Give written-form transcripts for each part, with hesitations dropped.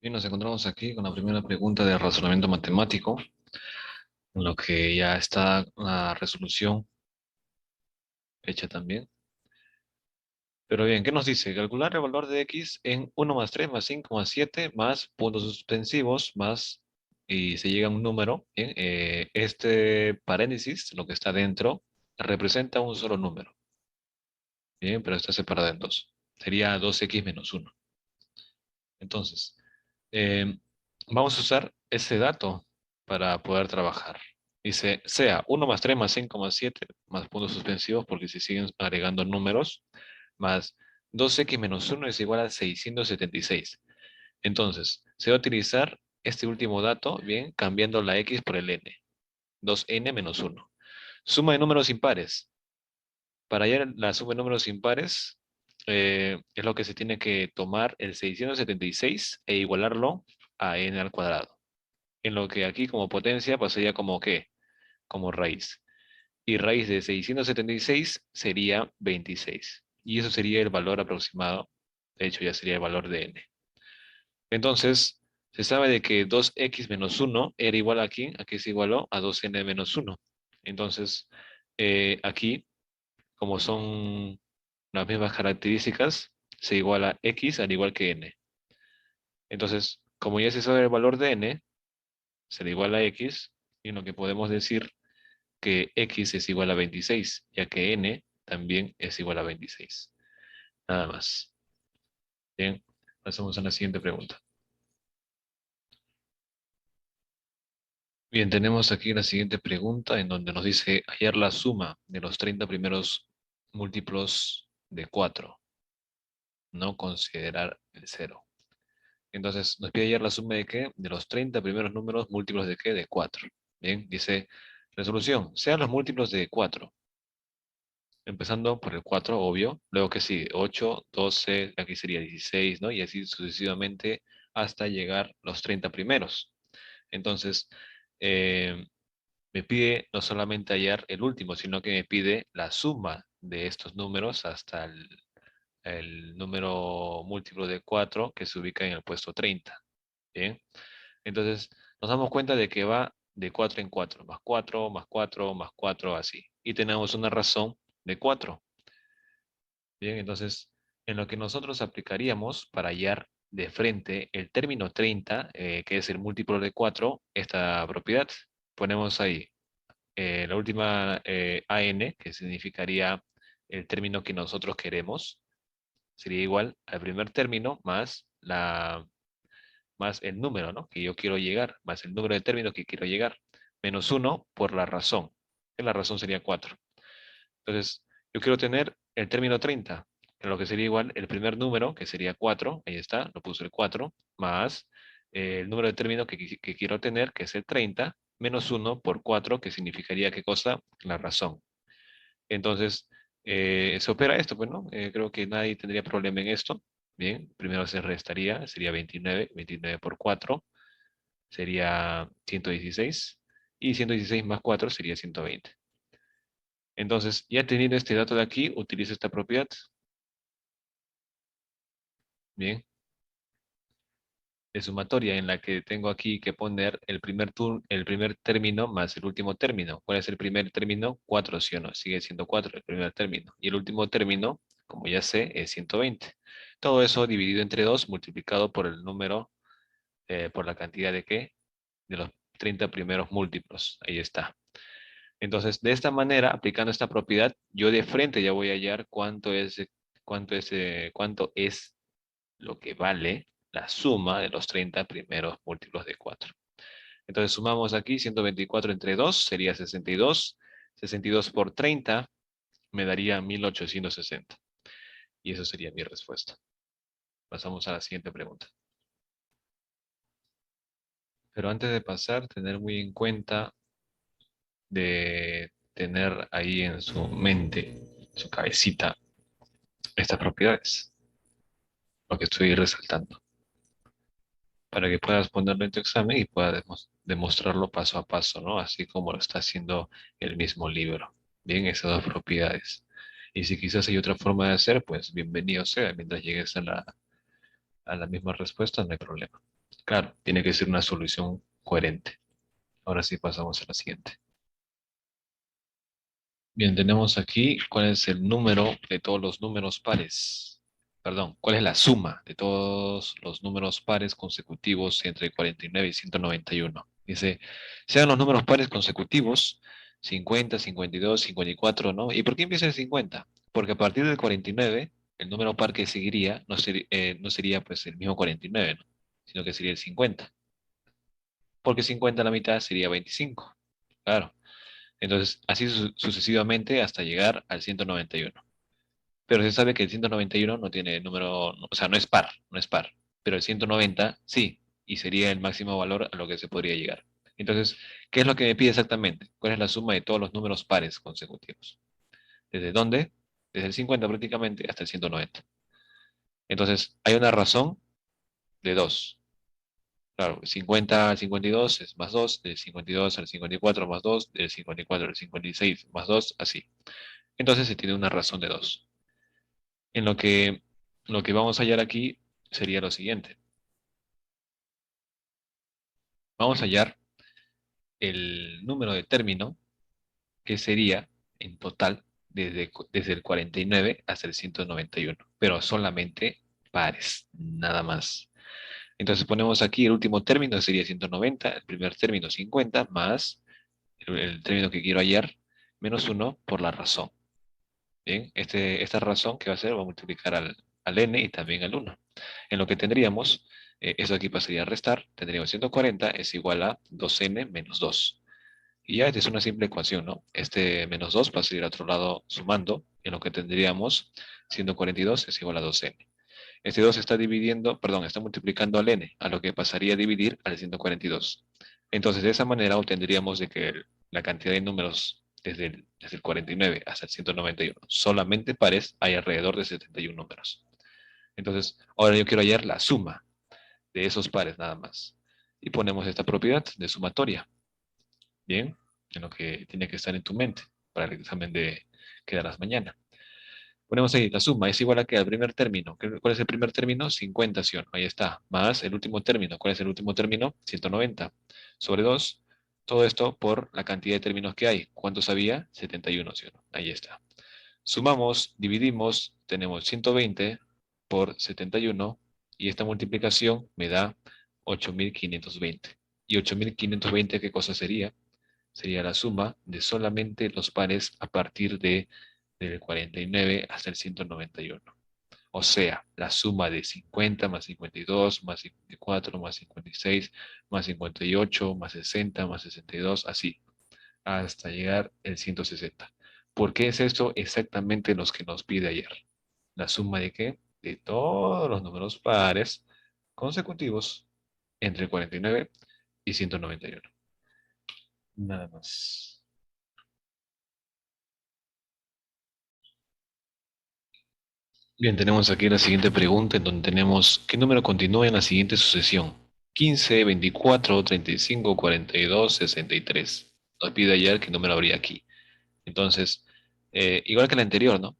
Bien, nos encontramos aquí con la primera pregunta de razonamiento matemático, en lo que ya está la resolución hecha también. Pero bien, ¿qué nos dice? Calcular el valor de x en 1 más 3 más 5 más 7 más puntos suspensivos más, y se llega a un número. Bien, este paréntesis, lo que está dentro, representa un solo número. Bien, pero está separado en dos. Sería 2x menos 1. Entonces, eh, vamos a usar ese dato para poder trabajar. Dice, sea 1 más 3 más 5 más 7 más puntos suspensivos porque se siguen agregando números, más 2x menos 1 es igual a 676. Entonces, se va a utilizar este último dato, bien, cambiando la x por el n. 2n menos 1. Suma de números impares. Para hallar la suma de números impares, es lo que se tiene que tomar el 676 e igualarlo a n al cuadrado. En lo que aquí como potencia pasaría como ¿qué? Como raíz. Y raíz de 676 sería 26. Y eso sería el valor aproximado. De hecho, ya sería el valor de n. Entonces, se sabe de que 2x menos 1 era igual a ¿quién? Aquí se igualó a 2n menos 1. Entonces, aquí, como son las mismas características, se iguala x al igual que n. Entonces, como ya se sabe el valor de n, se le iguala a x, y lo que podemos decir que x es igual a 26, ya que n también es igual a 26. Nada más. Bien, pasamos a la siguiente pregunta. Bien, tenemos aquí la siguiente pregunta en donde nos dice hallar la suma de los 30 primeros múltiplos de 4, no considerar el cero. Entonces, nos pide hallar la suma de qué? De los 30 primeros números múltiplos de qué? De 4. Bien, dice resolución, sean los múltiplos de 4. Empezando por el 4, obvio. Luego que sí, 8, 12, aquí sería 16, ¿no? Y así sucesivamente hasta llegar los 30 primeros. Entonces, eh, me pide no solamente hallar el último, sino que me pide la suma de estos números hasta el número múltiplo de 4 que se ubica en el puesto 30. Bien. Entonces, nos damos cuenta de que va de 4 en 4, más 4, más 4, más 4, así. Y tenemos una razón de 4. Bien, entonces, en lo que nosotros aplicaríamos para hallar de frente el término 30, que es el múltiplo de 4, esta propiedad, ponemos ahí la última AN, que significaría el término que nosotros queremos, sería igual al primer término más el número, ¿no? Que yo quiero llegar, más el número de términos que quiero llegar, menos 1 por la razón, que la razón sería 4. Entonces, yo quiero tener el término 30, en lo que sería igual el primer número, que sería 4, ahí está, lo puse el 4, más el número de términos que quiero tener, que es el 30, menos 1 por 4, que significaría ¿qué cosa? La razón. Entonces, se opera esto, pues, ¿no? Creo que nadie tendría problema en esto. Bien, primero se restaría, sería 29, 29 por 4 sería 116, y 116 más 4 sería 120. Entonces, ya teniendo este dato de aquí, utilizo esta propiedad. Bien, de sumatoria en la que tengo aquí que poner el primer término más el último término. ¿Cuál es el primer término? 4, ¿sí o no? Sigue siendo 4 el primer término. Y el último término, como ya sé, es 120. Todo eso dividido entre 2 multiplicado por el número, por la cantidad de qué? De los 30 primeros múltiplos. Ahí está. Entonces, de esta manera, aplicando esta propiedad, yo de frente ya voy a hallar cuánto es lo que vale la suma de los 30 primeros múltiplos de 4. Entonces, sumamos aquí 124 entre 2 sería 62. 62 por 30 me daría 1860. Y eso sería mi respuesta. Pasamos a la siguiente pregunta. Pero antes de pasar, tener muy en cuenta de tener ahí en su mente, su cabecita, estas propiedades, lo que estoy resaltando, para que puedas ponerlo en tu examen y puedas demostrarlo paso a paso, ¿no? Así como lo está haciendo el mismo libro. Bien, esas dos propiedades. Y si quizás hay otra forma de hacer, pues bienvenido sea. Mientras llegues a la misma respuesta, no hay problema. Claro, tiene que ser una solución coherente. Ahora sí pasamos a la siguiente. Bien, tenemos aquí cuál es el número de todos los números pares. Perdón, cuál es la suma de todos los números pares consecutivos entre 49 y 191. Dice, sean los números pares consecutivos, 50, 52, 54, ¿no? ¿Y por qué empieza el 50? Porque a partir del 49, el número par que seguiría no sería pues el mismo 49, ¿no? Sino que sería el 50. Porque 50 a la mitad sería 25. Claro. Entonces, así sucesivamente hasta llegar al 191. Pero se sabe que el 191 no tiene número, o sea, no es par, no es par. Pero el 190 sí, y sería el máximo valor a lo que se podría llegar. Entonces, ¿qué es lo que me pide exactamente? ¿Cuál es la suma de todos los números pares consecutivos? ¿Desde dónde? Desde el 50 prácticamente hasta el 190. Entonces, hay una razón de 2. Claro, 50 al 52 es más 2, del 52 al 54 más 2, del 54 al 56 más 2, así. Entonces se tiene una razón de 2. En lo que vamos a hallar aquí sería lo siguiente. Vamos a hallar el número de término que sería en total desde el 49 hasta el 191, pero solamente pares, nada más. Entonces ponemos aquí el último término sería 190, el primer término 50, más el término que quiero hallar, menos uno por la razón. Bien, esta razón que va a hacer va a multiplicar al n y también al uno. En lo que tendríamos, eso aquí pasaría a restar, tendríamos 140 es igual a 2n menos 2. Y ya esta es una simple ecuación, ¿no? Este menos 2 pasaría al otro lado sumando, en lo que tendríamos 142 es igual a 2n. Este 2 está dividiendo, perdón, está multiplicando al n, a lo que pasaría a dividir al 142. Entonces, de esa manera obtendríamos de que la cantidad de números desde el 49 hasta el 191, solamente pares, hay alrededor de 71 números. Entonces, ahora yo quiero hallar la suma de esos pares nada más. Y ponemos esta propiedad de sumatoria. Bien, en lo que tiene que estar en tu mente para el examen de que darás mañana. Ponemos ahí, la suma es igual a que al primer término. ¿Cuál es el primer término? 50, ¿sí o no? Ahí está. Más el último término. ¿Cuál es el último término? 190. Sobre 2. Todo esto por la cantidad de términos que hay. ¿Cuántos había? 71, ¿sí o no? Ahí está. Sumamos, dividimos, tenemos 120 por 71 y esta multiplicación me da 8520. ¿Y 8520 qué cosa sería? Sería la suma de solamente los pares a partir del 49 hasta el 191. O sea, la suma de 50 más 52 más 54 más 56 más 58 más 60 más 62, así, hasta llegar el 160. ¿Por qué es esto exactamente los que nos pide ayer? ¿La suma de qué? De todos los números pares consecutivos entre 49 y 191. Nada más. Bien, tenemos aquí la siguiente pregunta en donde tenemos ¿qué número continúa en la siguiente sucesión? 15, 24, 35, 42, 63. Nos pide ayer qué número habría aquí. Entonces, igual que la anterior, ¿no?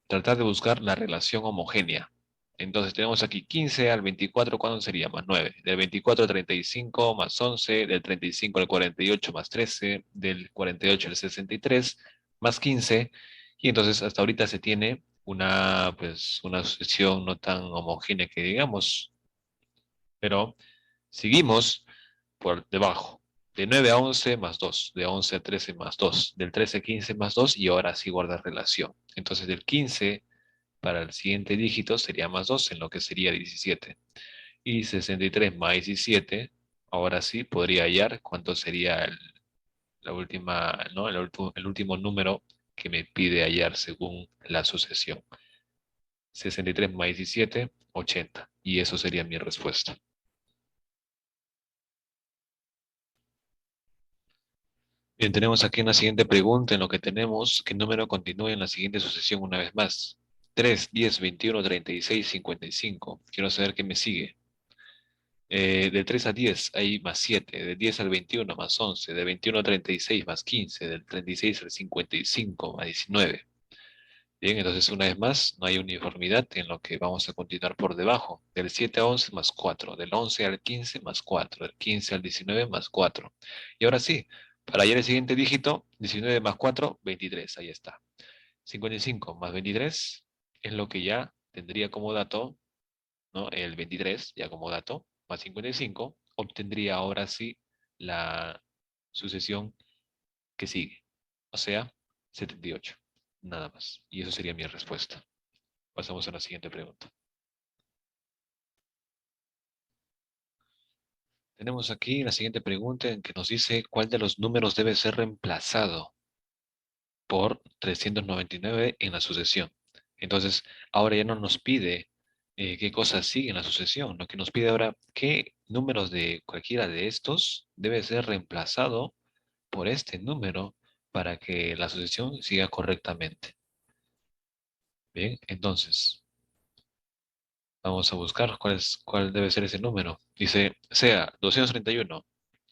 Tratar de buscar la relación homogénea. Entonces tenemos aquí 15 al 24, ¿cuándo sería? Más 9. Del 24 al 35 más 11, del 35 al 48 más 13, del 48 al 63 más 15. Y entonces hasta ahorita se tiene una sucesión no tan homogénea que digamos, pero seguimos por debajo. De 9 a 11 más 2, de 11 a 13 más 2, del 13 a 15 más 2 y ahora sí guarda relación. Entonces del 15 para el siguiente dígito sería más 2, en lo que sería 17. Y 63 más 17, ahora sí podría hallar cuánto sería la última, ¿no? El último número que me pide hallar según la sucesión. 63 más 17, 80. Y eso sería mi respuesta. Bien, tenemos aquí una siguiente pregunta en lo que tenemos qué número continúa en la siguiente sucesión una vez más. 3, 10, 21, 36, 55. Quiero saber qué me sigue. Del 3 a 10 hay más 7, del 10 al 21 más 11, del 21 al 36 más 15, del 36 al 55 más 19. Bien, entonces una vez más, no hay uniformidad en lo que vamos a continuar por debajo. Del 7 a 11 más 4, del 11 al 15 más 4, del 15 al 19 más 4. Y ahora sí, para hallar el siguiente dígito, 19 más 4, 23, ahí está. 55 más 23 es lo que ya tendría como dato, ¿no? El 23, ya como dato, más 55, obtendría ahora sí la sucesión que sigue. O sea, 78. Nada más. Y eso sería mi respuesta. Pasamos a la siguiente pregunta. Tenemos aquí la siguiente pregunta en que nos dice cuál de los números debe ser reemplazado por 399 en la sucesión. Entonces, ahora ya no nos pide qué cosas sigue en la sucesión. Lo que nos pide ahora, qué números de cualquiera de estos debe ser reemplazado por este número para que la sucesión siga correctamente. Bien, entonces, vamos a buscar cuál debe ser ese número. Dice, sea 231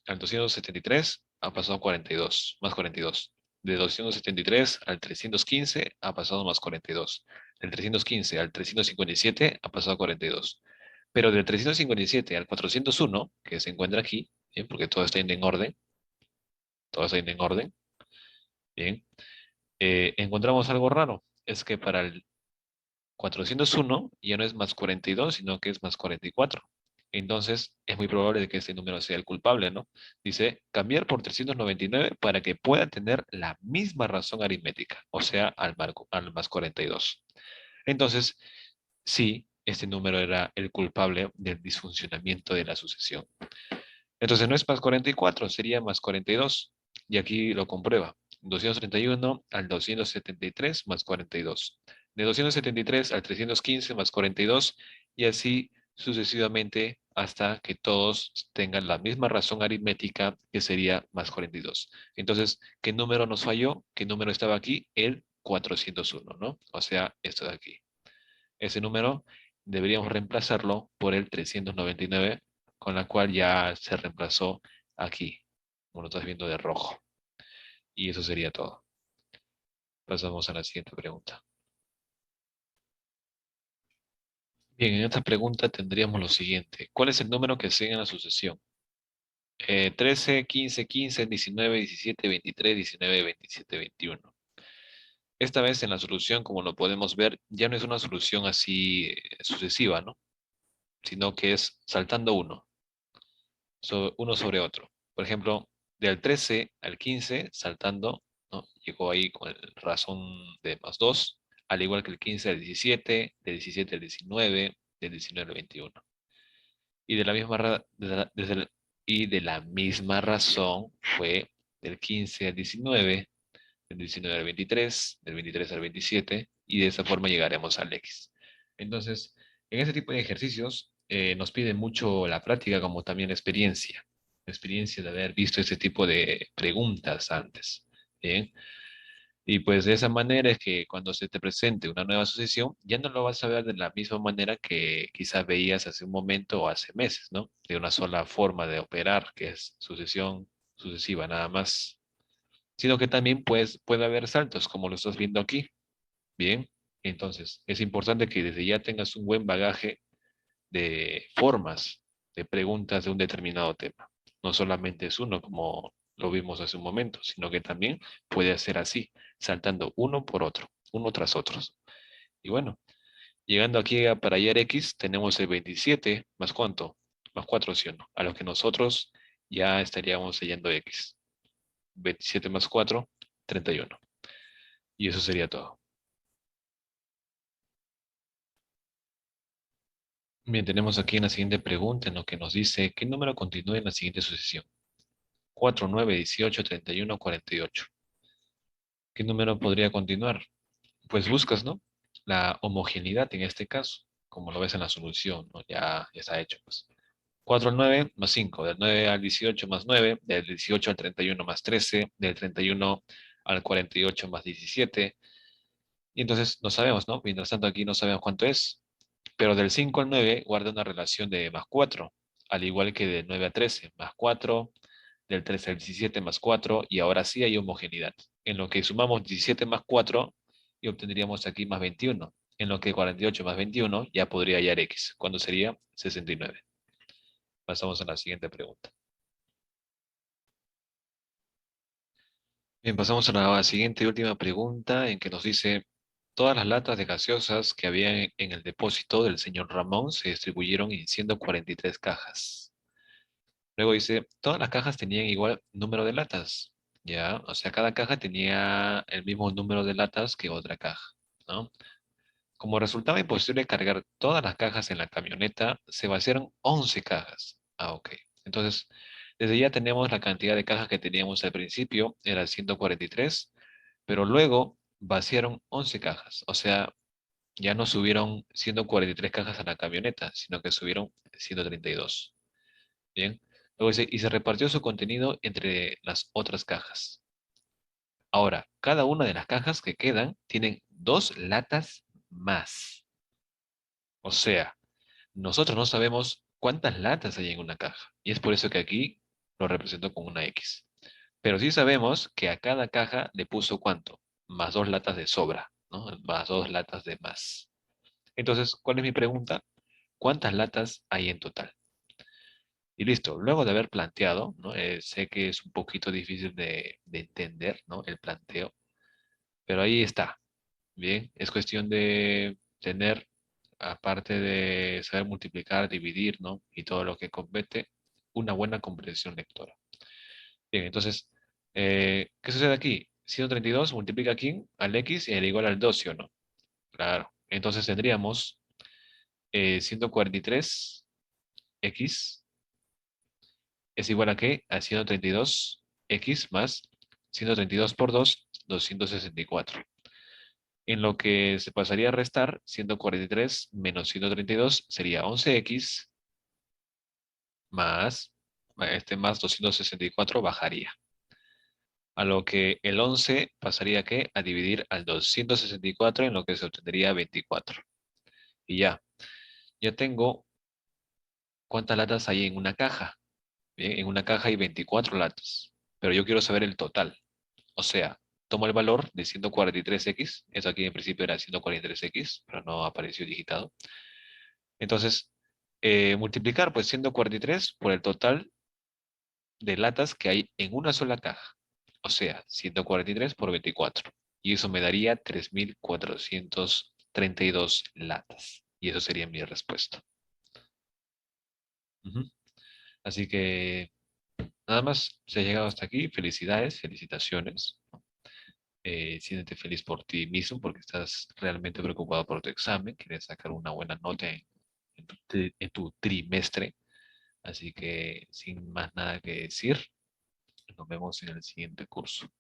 al 273 ha pasado 42, más 42. De 273 al 315 ha pasado más 42. Del 315 al 357 ha pasado 42. Pero del 357 al 401, que se encuentra aquí, ¿bien? Porque todo está yendo en orden, todo está yendo en orden, ¿bien? Encontramos algo raro. Es que para el 401 ya no es más 42, sino que es más 44. Entonces, es muy probable de que este número sea el culpable, ¿no? Dice, cambiar por 399 para que pueda tener la misma razón aritmética, o sea, al más 42. Entonces, sí, este número era el culpable del disfuncionamiento de la sucesión. Entonces, no es más 44, sería más 42. Y aquí lo comprueba. 231 al 273 más 42. De 273 al 315 más 42 y así sucesivamente hasta que todos tengan la misma razón aritmética que sería más 42. Entonces, ¿qué número nos falló? ¿Qué número estaba aquí? El 401, ¿no? O sea, esto de aquí. Ese número deberíamos reemplazarlo por el 399, con la cual ya se reemplazó aquí, como lo estás viendo de rojo. Y eso sería todo. Pasamos a la siguiente pregunta. Bien, en esta pregunta tendríamos lo siguiente. ¿Cuál es el número que sigue en la sucesión? 13, 15, 15, 19, 17, 23, 19, 27, 21. Esta vez en la solución, como lo podemos ver, ya no es una solución así sucesiva, ¿no? Sino que es saltando uno. Uno sobre otro. Por ejemplo, del 13 al 15, saltando, ¿no? Llegó ahí con razón de más 2, al igual que el 15 al 17, del 17 al 19, del 19 al 21. Y de la misma, y de la misma razón fue del 15 al 19, del 19 al 23, del 23 al 27, y de esa forma llegaremos al X. Entonces, en ese tipo de ejercicios nos pide mucho la práctica como también la experiencia de haber visto este tipo de preguntas antes. Bien, y pues de esa manera es que cuando se te presente una nueva sucesión, ya no lo vas a ver de la misma manera que quizás veías hace un momento o hace meses, ¿no? De una sola forma de operar, que es sucesión sucesiva, nada más, sino que también pues, puede haber saltos, como lo estás viendo aquí. Bien, entonces es importante que desde ya tengas un buen bagaje de formas de preguntas de un determinado tema. No solamente es uno, como lo vimos hace un momento, sino que también puede ser así, saltando uno por otro, uno tras otros. Y bueno, llegando aquí para hallar X, tenemos el 27 más cuánto, más 4, ¿sí o no? A lo que nosotros ya estaríamos hallando X. 27 más 4, 31. Y eso sería todo. Bien, tenemos aquí en la siguiente pregunta en lo que nos dice, ¿qué número continúa en la siguiente sucesión? 4, 9, 18, 31, 48. ¿Qué número podría continuar? Pues buscas, ¿no? La homogeneidad en este caso, como lo ves en la solución, ¿no? Ya está hecho, pues. 4 al 9 más 5, del 9 al 18 más 9, del 18 al 31 más 13, del 31 al 48 más 17. Y entonces no sabemos, ¿no? Mientras tanto aquí no sabemos cuánto es. Pero del 5 al 9 guarda una relación de más 4, al igual que del 9 a 13, más 4, del 13 al 17 más 4, y ahora sí hay homogeneidad. En lo que sumamos 17 más 4 y obtendríamos aquí más 21, en lo que 48 más 21 ya podría hallar x, cuando sería 69. Pasamos a la siguiente pregunta. Bien, pasamos a la siguiente y última pregunta en que nos dice, todas las latas de gaseosas que había en el depósito del señor Ramón se distribuyeron en 143 cajas. Luego dice, todas las cajas tenían igual número de latas, ¿ya? O sea, cada caja tenía el mismo número de latas que otra caja, ¿no? Como resultaba imposible cargar todas las cajas en la camioneta, se vaciaron 11 cajas. Ah, ok. Entonces, desde ya tenemos la cantidad de cajas que teníamos al principio, era 143, pero luego vaciaron 11 cajas. O sea, ya no subieron 143 cajas a la camioneta, sino que subieron 132. Bien. Luego dice, y se repartió su contenido entre las otras cajas. Ahora, cada una de las cajas que quedan tienen dos latas más. O sea, nosotros no sabemos cuántas latas hay en una caja. Y es por eso que aquí lo represento con una X. Pero sí sabemos que a cada caja le puso cuánto. Más dos latas de sobra, ¿no? Más dos latas de más. Entonces, ¿cuál es mi pregunta? ¿Cuántas latas hay en total? Y listo, luego de haber planteado, ¿no? Sé que es un poquito difícil de entender, ¿no? El planteo, pero ahí está. Bien, es cuestión de tener, aparte de saber multiplicar, dividir, ¿no? Y todo lo que compete, una buena comprensión lectora. Bien, entonces, ¿qué sucede aquí? 132 multiplica aquí al x y le igual al 2, ¿sí o no? Claro. Entonces tendríamos 143x es igual a qué? A 132x más 132 por 2, 264. En lo que se pasaría a restar, 143 menos 132 sería 11x más, más 264 bajaría. A lo que el 11 pasaría ¿qué? A dividir al 264 en lo que se obtendría 24. Y ya tengo cuántas latas hay en una caja. Bien, en una caja hay 24 latas, pero yo quiero saber el total. O sea, tomo el valor de 143x, eso aquí en principio era 143x, pero no apareció digitado. Entonces, multiplicar pues 143 por el total de latas que hay en una sola caja. O sea, 143 por 24. Y eso me daría 3.432 latas. Y eso sería mi respuesta. Ujú. Así que nada más, si has llegado hasta aquí, felicidades, felicitaciones. Siéntete feliz por ti mismo porque estás realmente preocupado por tu examen, quieres sacar una buena nota en tu trimestre. Así que sin más nada que decir, nos vemos en el siguiente curso.